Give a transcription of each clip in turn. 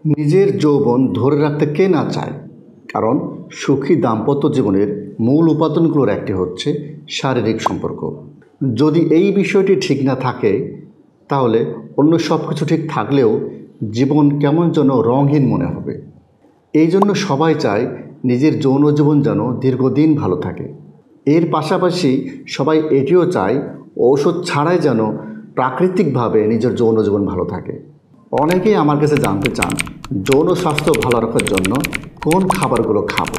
নিজের যৌবন ধরে রাখতে কে না চায়? কারণ সুখী দাম্পত্য জীবনের মূল উপাদানগুলোর একটি হচ্ছে শারীরিক সম্পর্ক। যদি এই বিষয়টি ঠিক না থাকে তাহলে অন্য সব কিছু ঠিক থাকলেও জীবন কেমন যেন রঙহীন মনে হবে। এই জন্য সবাই চায় নিজের যৌন জীবন যেন দীর্ঘদিন ভালো থাকে। এর পাশাপাশি সবাই এটিও চায় ঔষধ ছাড়াই যেন প্রাকৃতিকভাবে নিজের যৌন জীবন ভালো থাকে। অনেকেই আমার কাছে জানতে চান যৌন স্বাস্থ্য ভালো রাখার জন্য কোন খাবারগুলো খাবো।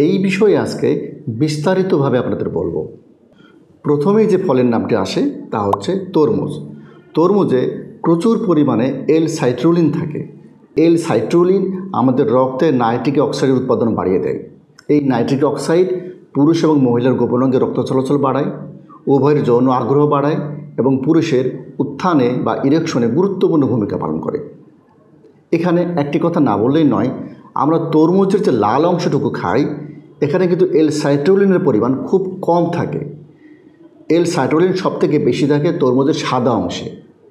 এই বিষয়ে আজকে বিস্তারিতভাবে আপনাদের বলবো। প্রথমেই যে ফলের নামটি আসে তা হচ্ছে তরমুজ। তরমুজে প্রচুর পরিমাণে এল সাইট্রুলিন থাকে। এল সাইট্রুলিন আমাদের রক্তে নাইট্রিক অক্সাইডের উৎপাদন বাড়িয়ে দেয়। এই নাইট্রিক অক্সাইড পুরুষ এবং মহিলার গোপনাঙ্গে রক্ত চলাচল বাড়ায়, উভয়ের যৌন আগ্রহ বাড়ায় এবং পুরুষের উত্থানে বা ইরেকশনে গুরুত্বপূর্ণ ভূমিকা পালন করে। এখানে একটি কথা না বললেই নয়, আমরা তরমুজের যে লাল অংশটুকু খাই এখানে কিন্তু এল সাইট্রুলিনের পরিমাণ খুব কম থাকে। এল সাইট্রুলিন সবথেকে বেশি থাকে তরমুজের সাদা অংশে।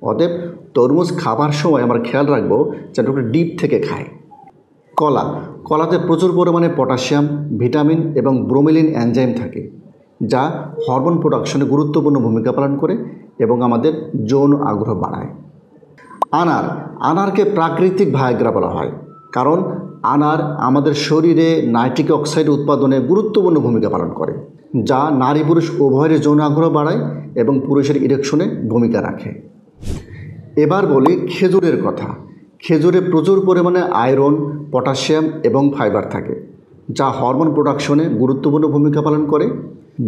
অতএব তরমুজ খাবার সময় আমরা খেয়াল রাখবো যেন একটু ডিপ থেকে খায়। কলাতে প্রচুর পরিমাণে পটাশিয়াম, ভিটামিন এবং ব্রোমেলিন এনজাইম থাকে, যা হরমোন প্রোডাকশনে গুরুত্বপূর্ণ ভূমিকা পালন করে এবং আমাদের যৌন আগ্রহ বাড়ায়। আনারকে প্রাকৃতিক ভায়াগ্রা বলা হয়, কারণ আনার আমাদের শরীরে নাইট্রিক অক্সাইড উৎপাদনে গুরুত্বপূর্ণ ভূমিকা পালন করে, যা নারী পুরুষ উভয়ের যৌন আগ্রহ বাড়ায় এবং পুরুষের ইরেকশনে ভূমিকা রাখে। এবার বলি খেজুরের কথা। খেজুরে প্রচুর পরিমাণে আয়রন, পটাশিয়াম এবং ফাইবার থাকে, যা হরমোন প্রোডাকশনে গুরুত্বপূর্ণ ভূমিকা পালন করে,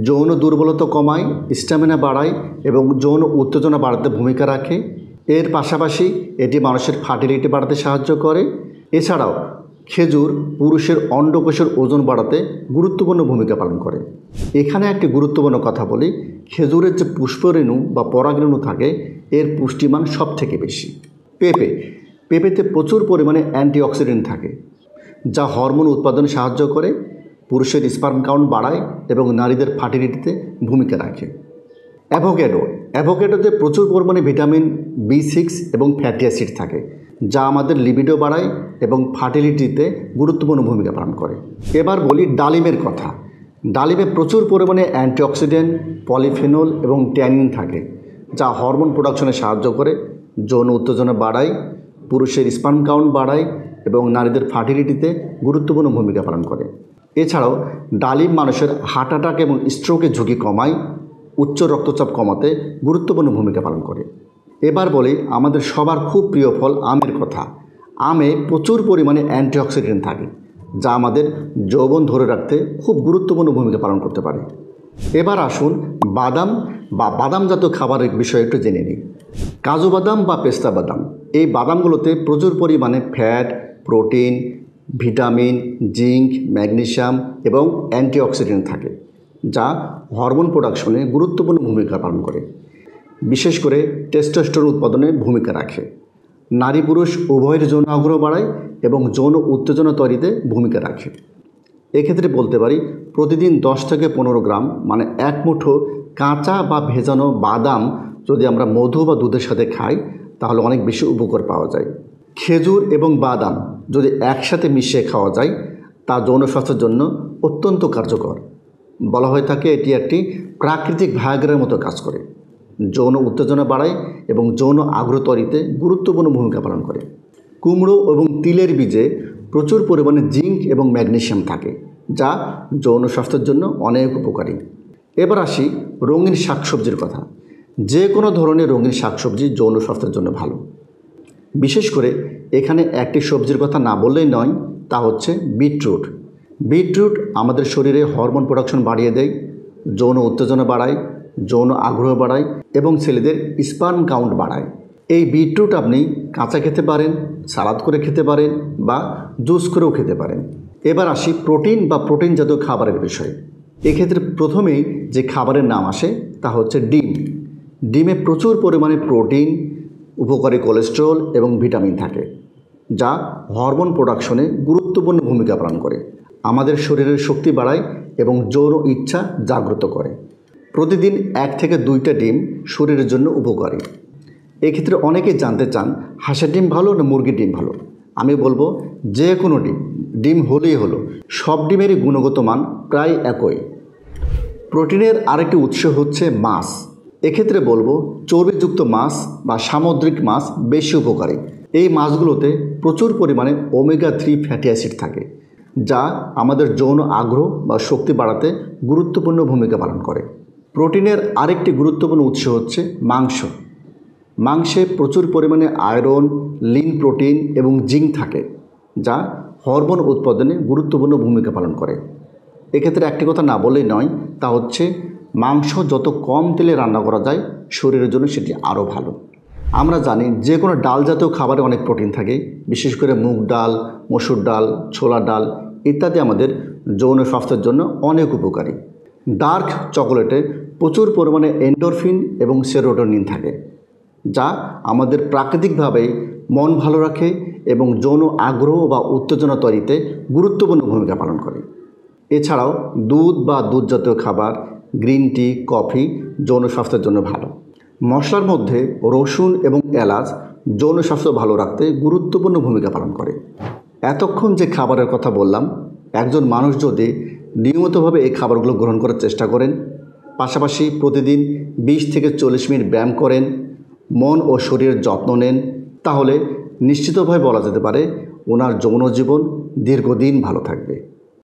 যৌন দুর্বলতা কমায়, স্ট্যামিনা বাড়ায় এবং যৌন উত্তেজনা বাড়াতে ভূমিকা রাখে। এর পাশাপাশি এটি মানুষের ফার্টিলিটি বাড়াতে সাহায্য করে। এছাড়াও খেজুর পুরুষের অন্ডকোষের ওজন বাড়াতে গুরুত্বপূর্ণ ভূমিকা পালন করে। এখানে একটি গুরুত্বপূর্ণ কথা বলি, খেজুরের যে পুষ্পরেণু বা পরাগরেণু থাকে এর পুষ্টিমান সব থেকে বেশি। পেঁপেতে প্রচুর পরিমাণে অ্যান্টিঅক্সিডেন্ট থাকে, যা হরমোন উৎপাদনে সাহায্য করে, পুরুষের স্পার্ম কাউন্ট বাড়ায় এবং নারীদের ফার্টিলিটিতে ভূমিকা রাখে। অ্যাভোক্যাডোতে প্রচুর পরিমাণে ভিটামিন B6 এবং ফ্যাটি অ্যাসিড থাকে, যা আমাদের লিবিডো বাড়ায় এবং ফার্টিলিটিতে গুরুত্বপূর্ণ ভূমিকা পালন করে। এবার বলি ডালিমের কথা। ডালিমে প্রচুর পরিমাণে অ্যান্টিঅক্সিডেন্ট, পলিফেনল এবং ট্যানিন থাকে, যা হরমোন প্রোডাকশনে সাহায্য করে, যৌন উত্তেজনা বাড়ায়, পুরুষের স্পার্ম কাউন্ট বাড়ায় এবং নারীদের ফার্টিলিটিতে গুরুত্বপূর্ণ ভূমিকা পালন করে। এছাড়াও ডালিম মানুষের হার্ট অ্যাটাক এবং স্ট্রোকের ঝুঁকি কমায়, উচ্চ রক্তচাপ কমাতে গুরুত্বপূর্ণ ভূমিকা পালন করে। এবার বলি আমাদের সবার খুব প্রিয় ফল আমের কথা। আমে প্রচুর পরিমাণে অ্যান্টিঅক্সিডেন্ট থাকে, যা আমাদের যৌবন ধরে রাখতে খুব গুরুত্বপূর্ণ ভূমিকা পালন করতে পারে। এবার আসুন বাদাম বা বাদামজাত খাবারের বিষয়ে একটু জেনে নিই। কাজু বাদাম বা পেস্তা বাদাম, এই বাদামগুলোতে প্রচুর পরিমাণে fat, protein, vitamin, zinc, magnesium এবং অ্যান্টিঅক্সিডেন্ট থাকে, যা হরমোন প্রোডাকশনে গুরুত্বপূর্ণ ভূমিকা পালন করে, বিশেষ করে টেস্টোস্টেরন উৎপাদনে ভূমিকা রাখে, নারী পুরুষ উভয়ের যৌন আগ্রহ বাড়ায় এবং যৌন উত্তেজনা তৈরিতে ভূমিকা রাখে। এক্ষেত্রে বলতে পারি প্রতিদিন 10 থেকে 15 গ্রাম মানে এক মুঠো কাঁচা বা ভেজানো বাদাম যদি আমরা মধু বা দুধের সাথে খাই তাহলে অনেক বেশি উপকার পাওয়া যায়। খেজুর এবং বাদাম যদি একসাথে মিশিয়ে খাওয়া যায় তা যৌন স্বাস্থ্যের জন্য অত্যন্ত কার্যকর। বলা হয়ে থাকে এটি একটি প্রাকৃতিক ভায়াগ্রার মতো কাজ করে, যৌন উত্তেজনা বাড়ায় এবং যৌন আগ্রহ তৈরিতে গুরুত্বপূর্ণ ভূমিকা পালন করে। কুমড়ো এবং তিলের বীজে প্রচুর পরিমাণে জিঙ্ক এবং ম্যাগনেসিয়াম থাকে, যা যৌন স্বাস্থ্যের জন্য অনেক উপকারী। এবার আসি রঙিন শাকসবজির কথা। যে কোনো ধরনের রঙিন শাকসবজি যৌন স্বাস্থ্যের জন্য ভালো। বিশেষ করে এখানে একটি সবজির কথা না বললেই নয়, তা হচ্ছে বিটরুট। বিটরুট আমাদের শরীরে হরমোন প্রোডাকশন বাড়িয়ে দেয়, যৌন উত্তেজনা বাড়ায়, যৌন আগ্রহ বাড়ায় এবং ছেলেদের স্পার্ম কাউন্ট বাড়ায়। এই বিটরুট আপনি কাঁচা খেতে পারেন, সালাদ করে খেতে পারেন বা জুস করেও খেতে পারেন। এবার আসি প্রোটিন বা প্রোটিন জাতীয় খাবারের বিষয়ে। এক্ষেত্রে প্রথমেই যে খাবারের নাম আসে তা হচ্ছে ডিম। ডিমে প্রচুর পরিমাণে প্রোটিন, উপকারী কোলেস্টেরল এবং ভিটামিন থাকে, যা হরমোন প্রোডাকশনে গুরুত্বপূর্ণ ভূমিকা পালন করে, আমাদের শরীরের শক্তি বাড়ায় এবং যৌন ইচ্ছা জাগ্রত করে। প্রতিদিন 1 থেকে 2টা ডিম শরীরের জন্য উপকারী। এক্ষেত্রে অনেকেই জানতে চান হাঁসের ডিম ভালো না মুরগির ডিম ভালো। আমি বলবো যে কোনো ডিম হলেই হলো। সব ডিমেরই গুণগত মান প্রায় একই। প্রোটিনের আরেকটি উৎস হচ্ছে মাছ। এক্ষেত্রে বলবো চর্বিযুক্ত মাছ বা সামুদ্রিক মাছ বেশি উপকারী। এই মাছগুলোতে প্রচুর পরিমাণে ওমেগা-3 ফ্যাটি অ্যাসিড থাকে, যা আমাদের যৌন আগ্রহ বা শক্তি বাড়াতে গুরুত্বপূর্ণ ভূমিকা পালন করে। প্রোটিনের আরেকটি গুরুত্বপূর্ণ উৎস হচ্ছে মাংস। মাংসে প্রচুর পরিমাণে আয়রন, লিন প্রোটিন এবং জিঙ্ক থাকে, যা হরমোন উৎপাদনে গুরুত্বপূর্ণ ভূমিকা পালন করে। এক্ষেত্রে একটি কথা না বললেই নয়, তা হচ্ছে মাংস যত কম তেলে রান্না করা যায় শরীরের জন্য সেটি আরও ভালো। আমরা জানি যে কোনো ডাল জাতীয় খাবারে অনেক প্রোটিন থাকে, বিশেষ করে মুগ ডাল, মসুর ডাল, ছোলার ডাল ইত্যাদি আমাদের যৌন স্বাস্থ্যের জন্য অনেক উপকারী। ডার্ক চকোলেটে প্রচুর পরিমাণে এন্ডোরফিন এবং সেরোটোনিন থাকে, যা আমাদের প্রাকৃতিকভাবেই মন ভালো রাখে এবং যৌন আগ্রহ বা উত্তেজনা তৈরিতে গুরুত্বপূর্ণ ভূমিকা পালন করে। এছাড়াও দুধ বা দুধ জাতীয় খাবার, গ্রিন টি, কফি যৌন স্বাস্থ্যের জন্য ভালো। মশলার মধ্যে রসুন এবং এলাচ যৌন স্বাস্থ্য ভালো রাখতে গুরুত্বপূর্ণ ভূমিকা পালন করে। এতক্ষণ যে খাবারের কথা বললাম, একজন মানুষ যদি নিয়মিতভাবে এই খাবারগুলো গ্রহণ করার চেষ্টা করেন, পাশাপাশি প্রতিদিন 20 থেকে 40 মিনিট ব্যায়াম করেন, মন ও শরীরের যত্ন নেন, তাহলে নিশ্চিতভাবে বলা যেতে পারে ওনার যৌন জীবন দীর্ঘদিন ভালো থাকবে।